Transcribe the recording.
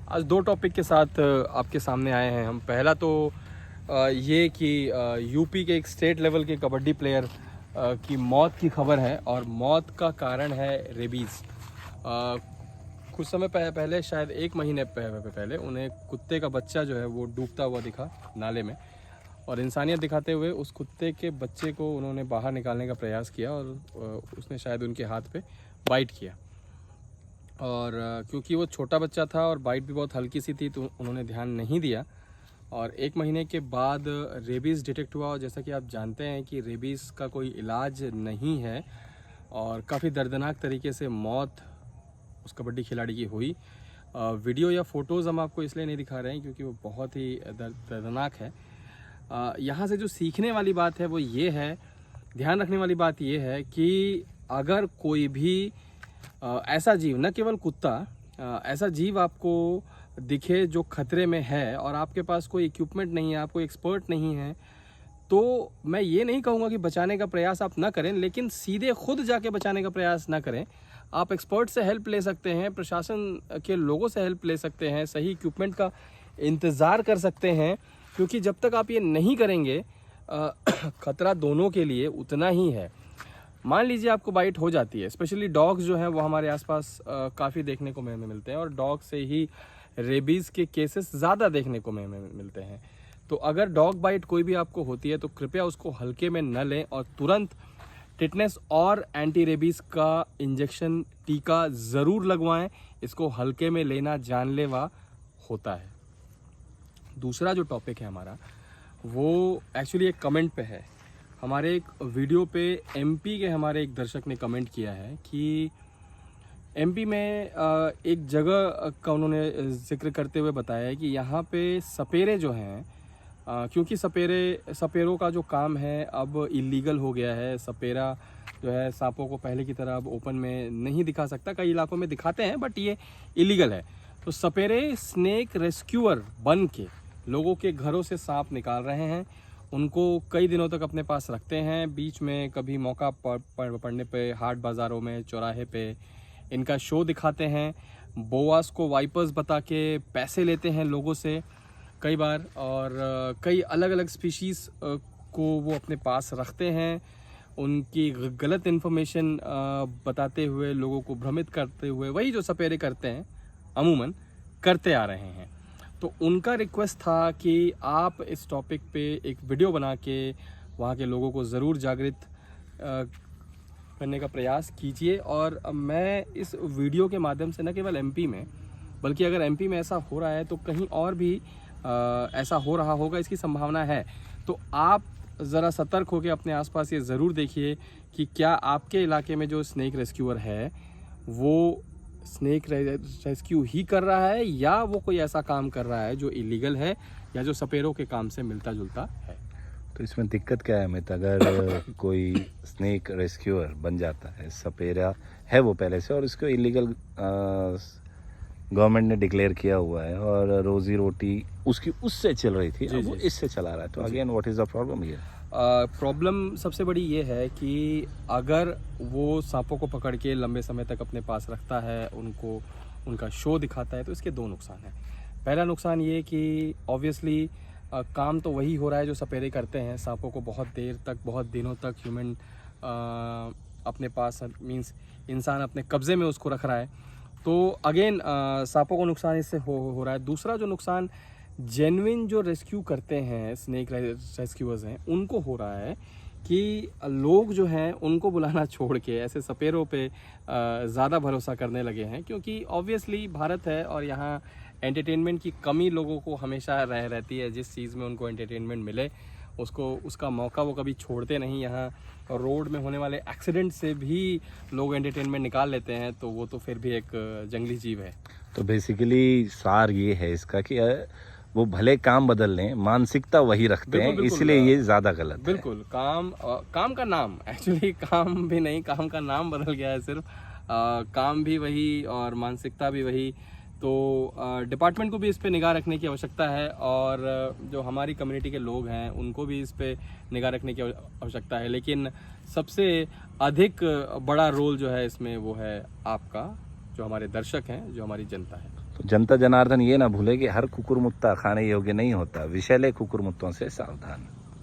आज दो टॉपिक के साथ आपके सामने आए हैं हम। पहला तो ये कि यूपी के एक स्टेट लेवल के कबड्डी प्लेयर की मौत की खबर है और मौत का कारण है रेबीज़। कुछ समय पहले शायद एक महीने पहले उन्हें कुत्ते का बच्चा जो है वो डूबता हुआ दिखा नाले में, और इंसानियत दिखाते हुए उस कुत्ते के बच्चे को उन्होंने बाहर निकालने का प्रयास किया और उसने शायद उनके हाथ पे बाइट किया। और क्योंकि वो छोटा बच्चा था और बाइट भी बहुत हल्की सी थी तो उन्होंने ध्यान नहीं दिया, और एक महीने के बाद रेबीज़ डिटेक्ट हुआ। और जैसा कि आप जानते हैं कि रेबीज़ का कोई इलाज नहीं है और काफ़ी दर्दनाक तरीके से मौत उस कबड्डी खिलाड़ी की हुई। वीडियो या फ़ोटोज़ हम आपको इसलिए नहीं दिखा रहे हैं क्योंकि वो बहुत ही दर्दनाक है। यहाँ से जो सीखने वाली बात है वो ये है, ध्यान रखने वाली बात ये है कि अगर कोई भी ऐसा जीव, न केवल कुत्ता, ऐसा जीव आपको दिखे जो खतरे में है और आपके पास कोई इक्विपमेंट नहीं है, आप कोई एक्सपर्ट नहीं है, तो मैं ये नहीं कहूँगा कि बचाने का प्रयास आप ना करें, लेकिन सीधे खुद जाके बचाने का प्रयास ना करें। आप एक्सपर्ट से हेल्प ले सकते हैं, प्रशासन के लोगों से हेल्प ले सकते हैं, सही इक्विपमेंट का इंतज़ार कर सकते हैं, क्योंकि जब तक आप ये नहीं करेंगे खतरा दोनों के लिए उतना ही है। मान लीजिए आपको बाइट हो जाती है, स्पेशली डॉग्स जो हैं वो हमारे आसपास काफ़ी देखने को मिलते हैं और डॉग से ही रेबीज़ के केसेस ज़्यादा देखने को मिलते हैं। तो अगर डॉग बाइट कोई भी आपको होती है तो कृपया उसको हल्के में न लें और तुरंत टिटनेस और एंटी रेबीज़ का इंजेक्शन, टीका ज़रूर लगवाएं। इसको हल्के में लेना जानलेवा होता है। दूसरा जो टॉपिक है हमारा वो एक्चुअली एक कमेंट पे है। हमारे एक वीडियो पे एमपी के हमारे एक दर्शक ने कमेंट किया है कि एमपी में एक जगह का उन्होंने जिक्र करते हुए बताया है कि यहाँ पे सपेरे जो हैं, क्योंकि सपेरों का जो काम है अब इलीगल हो गया है। सपेरा जो है सांपों को पहले की तरह अब ओपन में नहीं दिखा सकता, कई इलाकों में दिखाते हैं बट ये इलीगल है। तो सपेरे स्नेक रेस्क्यूअर बन के लोगों के घरों से सांप निकाल रहे हैं, उनको कई दिनों तक अपने पास रखते हैं। बीच में कभी मौका पड़ने पे हाट बाज़ारों में, चौराहे पे इनका शो दिखाते हैं। बोआस को वाइपर्स बता के पैसे लेते हैं लोगों से कई बार, और कई अलग अलग स्पीशीज़ को वो अपने पास रखते हैं। उनकी गलत इन्फॉर्मेशन बताते हुए, लोगों को भ्रमित करते हुए, वही जो सपेरे करते हैं अमूमन करते आ रहे हैं। तो उनका रिक्वेस्ट था कि आप इस टॉपिक पे एक वीडियो बना के वहाँ के लोगों को ज़रूर जागृत करने का प्रयास कीजिए। और मैं इस वीडियो के माध्यम से न केवल एमपी में, बल्कि अगर एमपी में ऐसा हो रहा है तो कहीं और भी ऐसा हो रहा होगा, इसकी संभावना है। तो आप ज़रा सतर्क होकर अपने आसपास ये ज़रूर देखिए कि क्या आपके इलाके में जो स्नेक रेस्क्यूअर है वो स्नेक रेस्क्यू ही कर रहा है या वो कोई ऐसा काम कर रहा है जो इलीगल है या जो सपेरों के काम से मिलता जुलता है। तो इसमें दिक्कत क्या है अमित? अगर कोई स्नेक रेस्क्यूअर बन जाता है, सपेरा है वो पहले से और इसको इलीगल गवर्नमेंट ने डिक्लेयर किया हुआ है और रोजी रोटी उसकी उससे चल रही थी, अब वो इससे चला रहा है, तो again what is the problem here? Problem सबसे बड़ी ये है कि अगर वो सांपों को पकड़ के लंबे समय तक अपने पास रखता है, उनको उनका शो दिखाता है, तो इसके दो नुकसान हैं। पहला नुकसान ये कि ऑब्वियसली काम तो वही हो रहा है जो सपेरे करते हैं। सांपों को बहुत देर तक, बहुत दिनों तक ह्यूमन अपने पास, मीन्स इंसान अपने कब्ज़े में उसको रख रहा है। तो अगेन सांपों को नुकसान इससे हो रहा है। दूसरा जो नुकसान जेन्युइन जो रेस्क्यू करते हैं, स्नेक रेस्क्यूअर्स हैं, उनको हो रहा है कि लोग जो हैं उनको बुलाना छोड़ के ऐसे सपेरों पे ज़्यादा भरोसा करने लगे हैं, क्योंकि ऑब्वियसली भारत है और यहाँ एंटरटेनमेंट की कमी लोगों को हमेशा रहती है। जिस चीज़ में उनको एंटरटेनमेंट मिले उसका मौका वो कभी छोड़ते नहीं। यहाँ रोड में होने वाले एक्सीडेंट से भी लोग एंटरटेनमेंट निकाल लेते हैं, तो वो तो फिर भी एक जंगली जीव है। तो बेसिकली सार ये है इसका कि वो भले काम बदल लें, मानसिकता वही रखते हैं, इसलिए ये ज़्यादा गलत है। बिल्कुल, काम का नाम, एक्चुअली काम भी नहीं, काम का नाम बदल गया है सिर्फ। काम भी वही और मानसिकता भी वही। तो डिपार्टमेंट को भी इस पे निगाह रखने की आवश्यकता है और जो हमारी कम्युनिटी के लोग हैं उनको भी इस पे निगाह रखने की आवश्यकता है। लेकिन सबसे अधिक बड़ा रोल जो है इसमें वो है आपका, जो हमारे दर्शक हैं, जो हमारी जनता है। तो जनता जनार्दन ये ना भूले कि हर कुकुरमुत्ता खाने योग्य नहीं होता, विषैले कुकुरमुत्तों से सावधान।